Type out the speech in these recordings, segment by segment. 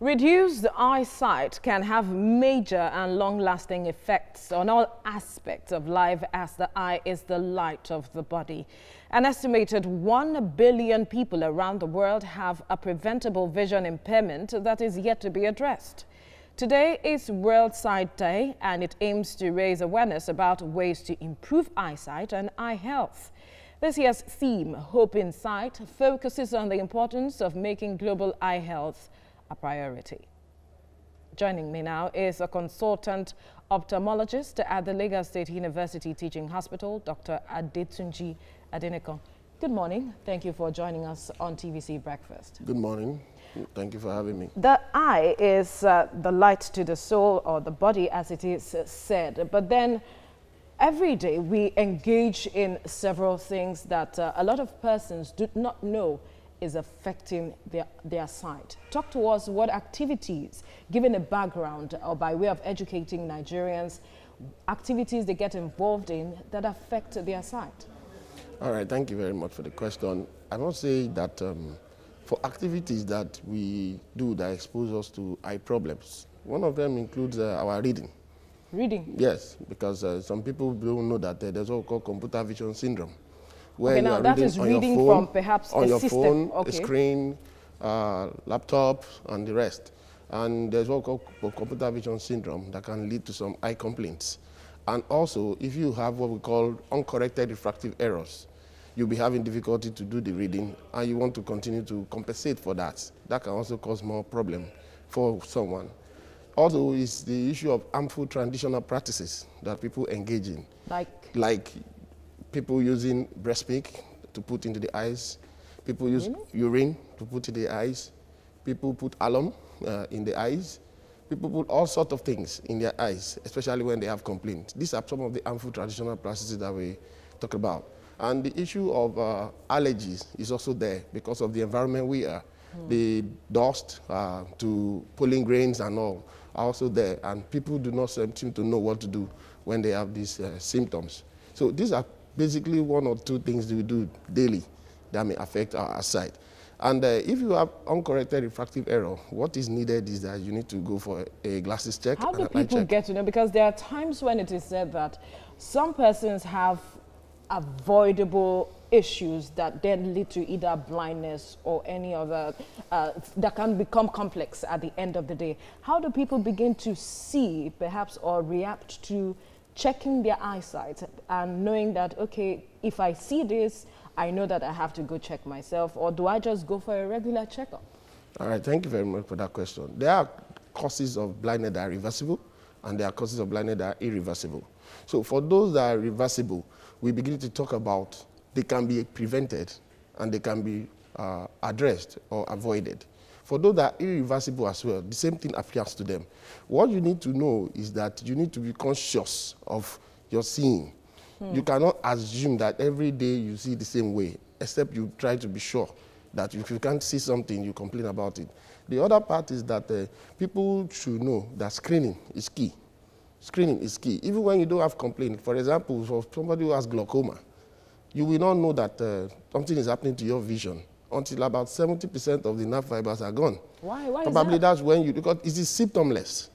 Reduced eyesight can have major and long-lasting effects on all aspects of life, as the eye is the light of the body. An estimated 1 billion people around the world have a preventable vision impairment that is yet to be addressed. Today is World Sight Day, and it aims to raise awareness about ways to improve eyesight and eye health. This year's theme, Hope in Sight, focuses on the importance of making global eye health a priority. Joining me now is a consultant ophthalmologist at the Lagos State University Teaching Hospital, Dr. Adenekan. Good morning. Thank you for joining us on TVC Breakfast. Good morning. Thank you for having me. The eye is the light to the soul, or the body, as it is said. But then every day we engage in several things that a lot of persons do not know is affecting their sight. Talk to us what activities, given a background or by way of educating Nigerians, activities they get involved in that affect their sight. All right, thank you very much for the question. I must say that for activities that we do that expose us to eye problems, one of them includes our reading. Reading? Yes, because some people don't know that there's what we call computer vision syndrome. Where okay, now that is reading from perhaps on a your system. phone, okay. a screen, laptop, and the rest. And there's what we call computer vision syndrome that can lead to some eye complaints. And also, if you have what we call uncorrected refractive errors, you'll be having difficulty to do the reading, and you want to continue to compensate for that. That can also cause more problem for someone. Also, is the issue of harmful traditional practices that people engage in. Like people using breast milk to put into the eyes, people use urine to put in the eyes, people put alum in the eyes, people put all sorts of things in their eyes, especially when they have complaints. These are some of the harmful traditional practices that we talk about. And the issue of allergies is also there because of the environment we are. The dust to pollen grains and all are also there, and people do not seem to know what to do when they have these symptoms. So these are basically one or two things that we do daily that may affect our eyesight. And if you have uncorrected refractive error, what is needed is that you need to go for a glasses check. How do people get to know? Because there are times when it is said that some persons have avoidable issues that then lead to either blindness or any other that can become complex at the end of the day. How do people begin to see perhaps or react to checking their eyesight and knowing that, okay, if I see this, I know that I have to go check myself, or do I just go for a regular checkup? All right, thank you very much for that question. There are causes of blindness that are reversible, and there are causes of blindness that are irreversible. So for those that are reversible, we begin to talk about they can be prevented and they can be addressed or avoided. For those that are irreversible as well, the same thing applies to them. What you need to know is that you need to be conscious of your seeing. You cannot assume that every day you see the same way, except you try to be sure that if you can't see something, you complain about it. The other part is that people should know that screening is key. Screening is key. Even when you don't have complaint, for example, for somebody who has glaucoma, you will not know that something is happening to your vision until about 70% of the nerve fibers are gone. Why? Why Probably is that? that's when because it is symptomless.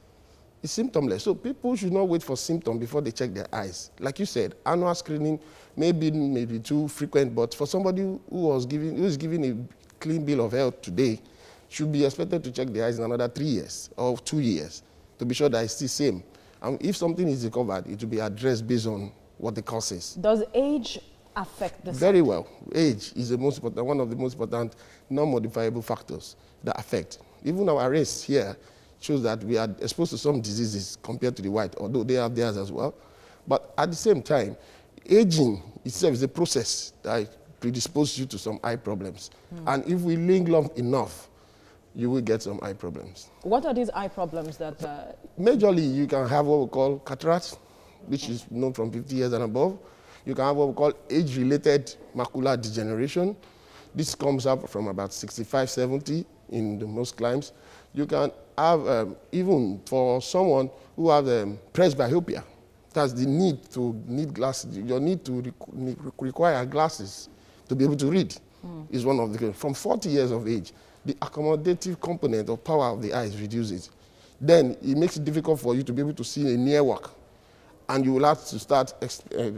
It's symptomless. So people should not wait for symptoms before they check their eyes. Like you said, annual screening may be too frequent, but for somebody who is given a clean bill of health today, should be expected to check their eyes in another 3 years or 2 years to be sure that it's the same. And if something is discovered, it will be addressed based on what the cause is. Does age affect the sight? Very well. Age is the most important, one of the most important non-modifiable factors that affect. Even our race here shows that we are exposed to some diseases compared to the white, although they have theirs as well. But at the same time, aging itself is a process that predisposes you to some eye problems. And if we linger enough, you will get some eye problems. What are these eye problems that... Majorly, you can have what we call cataract, which is known from 50 years and above. You can have what we call age-related macular degeneration. This comes up from about 65, 70 in the most climes. You can have, even for someone who has presbyopia, that's the need glasses. Your need to require glasses to be able to read is one of the, from 40 years of age. the accommodative component of power of the eyes reduces. Then it makes it difficult for you to be able to see a near work. And you will have to start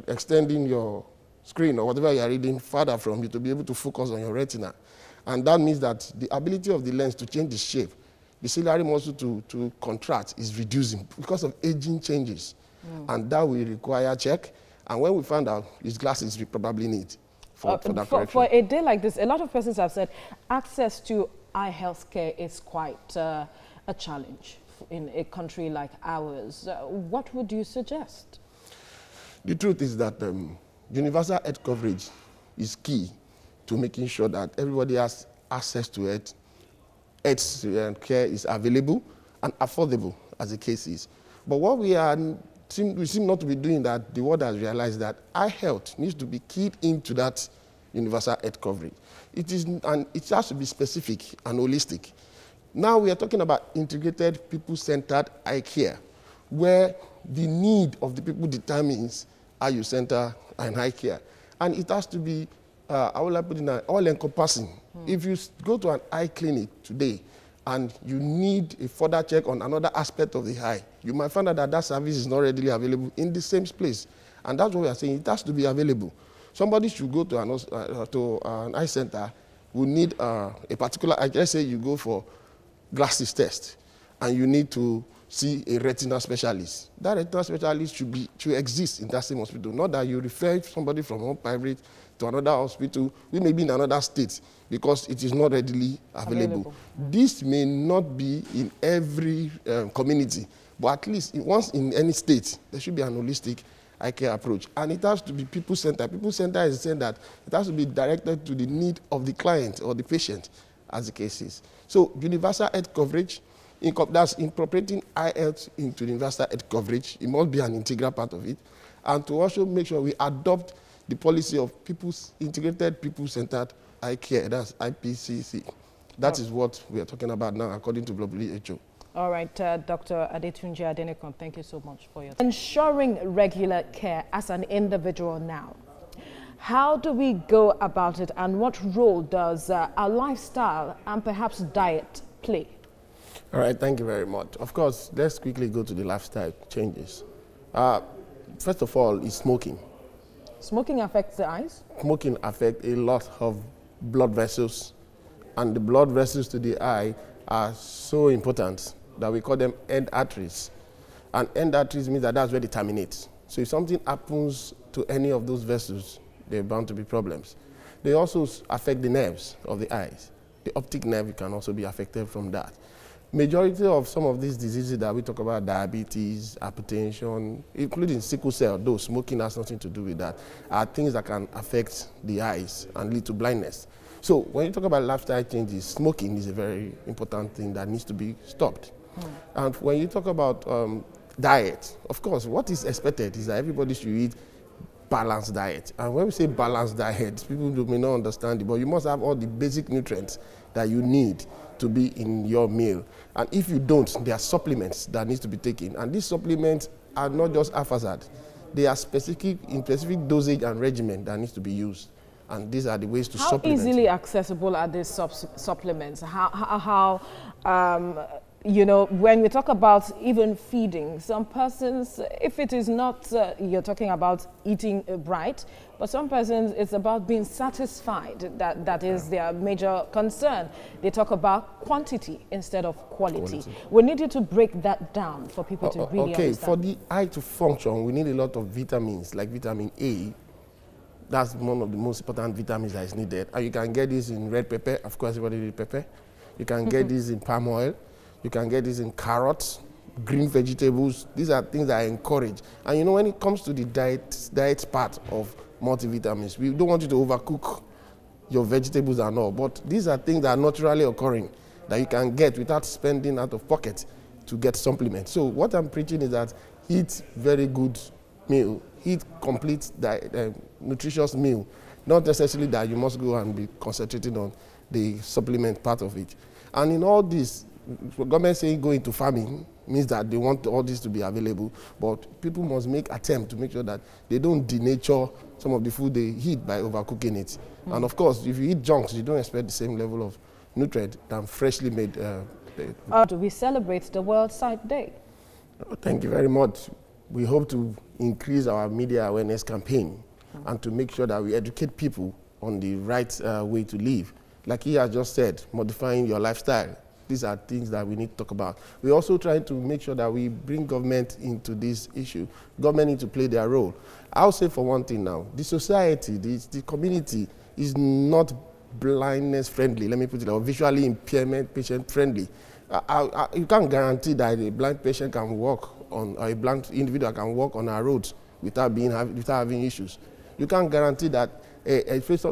extending your screen or whatever you are reading further from you to be able to focus on your retina. And that means that the ability of the lens to change the shape, the ciliary muscle to contract is reducing because of aging changes. And that will require check. And when we find out, it's glasses we probably need for that correction. For a day like this, a lot of persons have said access to eye health care is quite a challenge in a country like ours. What would you suggest? The truth is that universal health coverage is key to making sure that everybody has access to it. Health care is available and affordable, as the case is. But what we seem not to be doing, that the world has realized that eye health needs to be keyed into that universal health coverage. And it has to be specific and holistic. Now we are talking about integrated, people-centered eye care, where the need of the people determines how you center an eye care. And it has to be, I would like to put it all-encompassing. If you go to an eye clinic today and you need a further check on another aspect of the eye, you might find out that that service is not readily available in the same place. And that's what we are saying. It has to be available. Somebody should go to an eye center who need a particular eye. Let's say you go for glasses test and you need to see a retina specialist. That retina specialist should exist in that same hospital, not that you refer somebody from one private to another hospital, we may be in another state because it is not readily available. This may not be in every community, but at least once in any state, there should be an holistic eye care approach. And it has to be people-centered. People-centered is saying that it has to be directed to the need of the client or the patient, as the case is. So universal health coverage, that's incorporating eye health into universal health coverage. It must be an integral part of it. And to also make sure we adopt the policy of integrated, people-centered eye care, that's IPCC. That is what we are talking about now, according to WHO. All right, Dr. Adenekan, thank you so much for your time. Ensuring regular care as an individual now. How do we go about it, and what role does our lifestyle and perhaps diet play? All right, thank you very much. Of course, let's quickly go to the lifestyle changes. First of all, is smoking. Smoking affects the eyes? Smoking affects a lot of blood vessels, and the blood vessels to the eye are so important that we call them end arteries. And end arteries means that that's where they terminate. So if something happens to any of those vessels, there are bound to be problems. They also affect the nerves of the eyes. The optic nerve can also be affected from that. Majority of some of these diseases that we talk about, diabetes, hypertension, including sickle cell, though smoking has nothing to do with that, are things that can affect the eyes and lead to blindness. So when you talk about lifestyle changes, smoking is a very important thing that needs to be stopped. And when you talk about diet, of course, what is expected is that everybody should eat balanced diet. And when we say balanced diet, people may not understand it, but you must have all the basic nutrients that you need to be in your meal. And if you don't, there are supplements that need to be taken. And these supplements are not just haphazard. They are specific dosage and regimen that needs to be used. And these are the ways to supplement. How easily accessible are these supplements? How you know, when we talk about even feeding, some persons, if it is not, you're talking about eating right, but some persons, it's about being satisfied. That is their major concern. They talk about quantity instead of quality. We need you to break that down for people to really understand. For the eye to function, we need a lot of vitamins, like vitamin A. That's one of the most important vitamins that is needed. And you can get this in red pepper. Of course, everybody needs pepper. You can get this in palm oil. You can get this in carrots, green vegetables. These are things that I encourage. And you know, when it comes to the diet part of multivitamins, we don't want you to overcook your vegetables and all. But these are things that are naturally occurring that you can get without spending out of pocket to get supplements. So what I'm preaching is that eat very good meal, eat complete nutritious meal. Not necessarily that you must go and be concentrating on the supplement part of it. And in all this, the government saying go into farming means that they want all this to be available, but people must make attempt to make sure that they don't denature some of the food they eat by overcooking it. And of course, if you eat junks, you don't expect the same level of nutrient than freshly made. Do we celebrate the World Sight Day? Thank you very much. We hope to increase our media awareness campaign and to make sure that we educate people on the right way to live. Like he has just said, modifying your lifestyle. These are things that we need to talk about. We also try to make sure that we bring government into this issue. Government need to play their role. I'll say for one thing now, the society, the community is not blindness friendly, let me put it, or visually impairment patient friendly. You can't guarantee that a blind patient can walk on, or a blind individual can walk on our roads without having issues. You can't guarantee that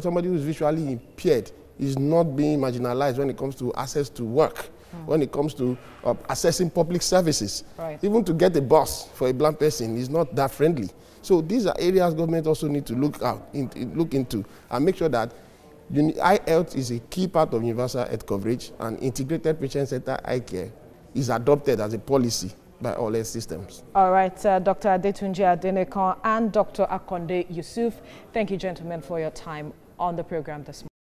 somebody who is visually impaired is not being marginalized when it comes to access to work, when it comes to accessing public services. Right. Even to get a bus for a blind person is not that friendly. So these are areas government also need to look into and make sure that eye health is a key part of universal health coverage, and integrated patient-centered eye care is adopted as a policy by all health systems. All right, Dr. Adetunji Adenekan and Dr. Akonde Yusuf, thank you, gentlemen, for your time on the program this morning.